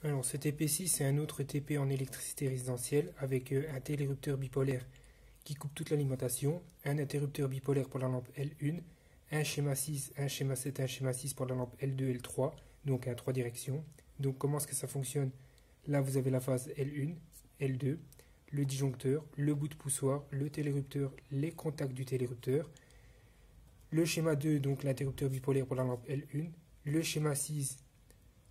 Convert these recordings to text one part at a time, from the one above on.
Alors ce TP6 c'est un autre TP en électricité résidentielle avec un interrupteur bipolaire qui coupe toute l'alimentation, un interrupteur bipolaire pour la lampe L1, un schéma 6, un schéma 7, un schéma 6 pour la lampe L2, L3, donc à 3 directions. Donc comment est-ce que ça fonctionne? Là vous avez la phase L1, L2, le disjoncteur, le bout de poussoir, le télérupteur, les contacts du télérupteur, le schéma 2, donc l'interrupteur bipolaire pour la lampe L1, le schéma 6,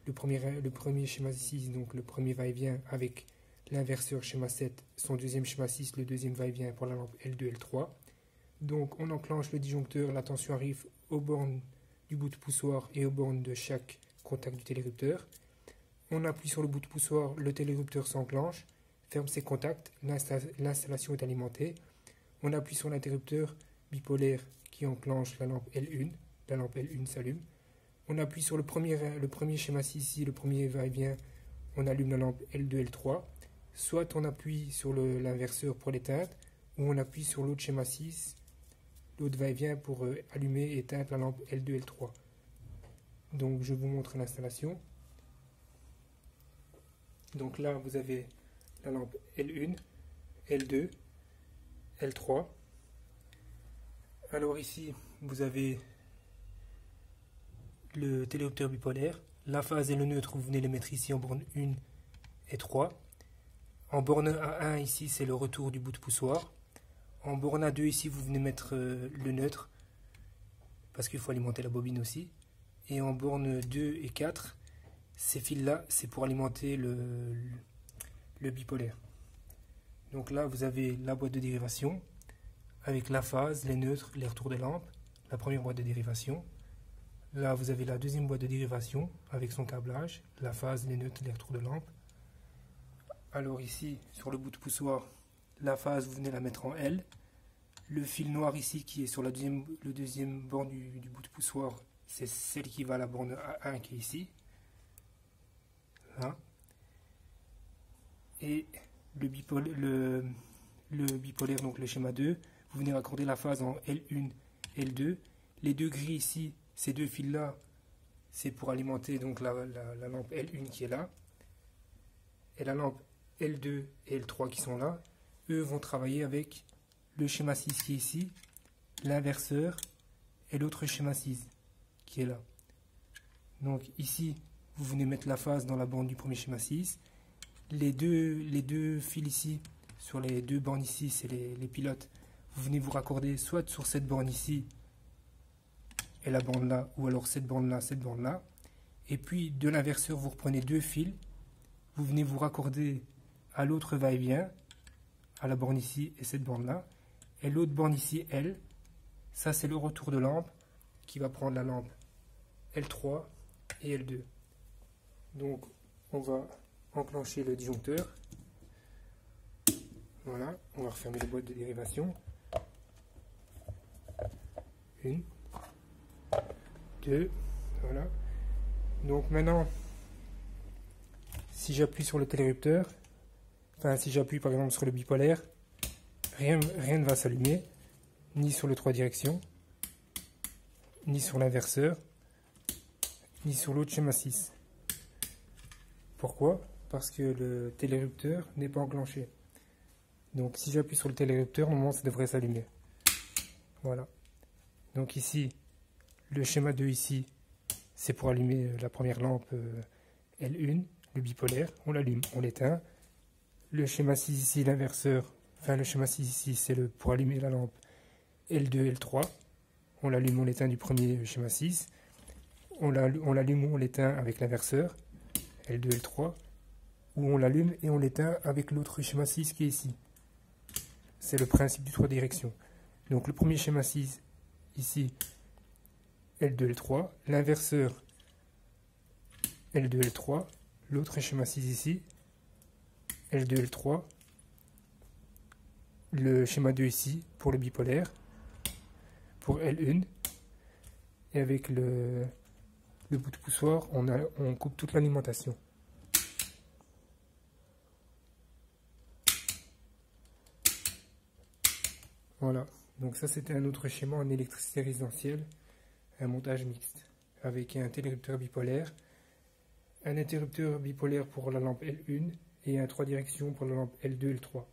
le premier schéma 6, donc le premier va-et-vient avec l'inverseur schéma 7, son deuxième schéma 6, le deuxième va-et-vient pour la lampe L2, L3. Donc on enclenche le disjoncteur, la tension arrive aux bornes du bout de poussoir et aux bornes de chaque contact du télérupteur. On appuie sur le bout de poussoir, le télérupteur s'enclenche, ferme ses contacts, l'installation est alimentée. On appuie sur l'interrupteur bipolaire qui enclenche la lampe L1 s'allume. On appuie sur le premier schéma 6 ici, le premier va-et-vient, on allume la lampe L2, L3. Soit on appuie sur l'inverseur pour l'éteindre, ou on appuie sur l'autre schéma 6, l'autre va-et-vient pour allumer et éteindre la lampe L2, L3. Donc je vous montre l'installation. Donc là vous avez la lampe L1, L2, L3. Alors ici vous avez le télérupteur bipolaire. La phase et le neutre, vous venez les mettre ici en borne 1 et 3. En borne A1 ici c'est le retour du bout de poussoir. En borne A2 ici vous venez mettre le neutre parce qu'il faut alimenter la bobine aussi. Et en borne 2 et 4, ces fils là c'est pour alimenter le bipolaire. Donc là vous avez la boîte de dérivation avec la phase, les neutres, les retours des lampes, la première boîte de dérivation. Là vous avez la deuxième boîte de dérivation avec son câblage, la phase, les neutres, les retours de lampe. Alors ici sur le bout de poussoir, la phase vous venez la mettre en L. Le fil noir ici qui est sur le deuxième borne du bout de poussoir, c'est celle qui va à la borne A1 qui est ici. Là. Et le bipolaire, donc le schéma 2, vous venez raccorder la phase en L1, L2. Les deux gris ici, ces deux fils là, c'est pour alimenter donc la lampe L1 qui est là. Et la lampe L2 et L3 qui sont là, eux vont travailler avec le schéma 6 qui est ici, l'inverseur et l'autre schéma 6 qui est là. Donc ici, vous venez mettre la phase dans la bande du premier schéma 6. Les deux fils ici, sur les deux bornes ici, c'est les pilotes. Vous venez vous raccorder soit sur cette borne ici et la borne là, ou alors cette borne là, cette borne là. Et puis de l'inverseur, vous reprenez deux fils. Vous venez vous raccorder à l'autre va-et-vient, à la borne ici et cette borne là. Et l'autre borne ici, L, ça c'est le retour de lampe qui va prendre la lampe L3 et L2. Donc on va enclencher le disjoncteur. Voilà, on va refermer les boîtes de dérivation. 1, 2, voilà. Donc maintenant, si j'appuie sur le télérupteur, enfin si j'appuie par exemple sur le bipolaire, rien ne va s'allumer, ni sur le 3 directions, ni sur l'inverseur, ni sur l'autre schéma 6. Pourquoi? Parce que le télérupteur n'est pas enclenché. Donc si j'appuie sur le télérupteur, normalement ça devrait s'allumer. Voilà. Donc ici, le schéma 2 ici, c'est pour allumer la première lampe L1, le bipolaire. On l'allume, on l'éteint. Le schéma 6 ici, l'inverseur, enfin le schéma 6 ici, c'est pour allumer la lampe L2, L3. On l'allume, on l'éteint du premier schéma 6. On l'allume, on l'éteint avec l'inverseur, L2, L3. Ou on l'allume et on l'éteint avec l'autre schéma 6 qui est ici. C'est le principe du 3 directions. Donc le premier schéma 6, ici, L2, L3. L'inverseur, L2, L3. L'autre schéma 6 ici, L2, L3. Le schéma 2 ici, pour le bipolaire, pour L1. Et avec le bout de poussoir, on coupe toute l'alimentation. Voilà, donc ça c'était un autre schéma en électricité résidentielle, un montage mixte, avec un télérupteur bipolaire, un interrupteur bipolaire pour la lampe L1 et un 3 directions pour la lampe L2 et L3.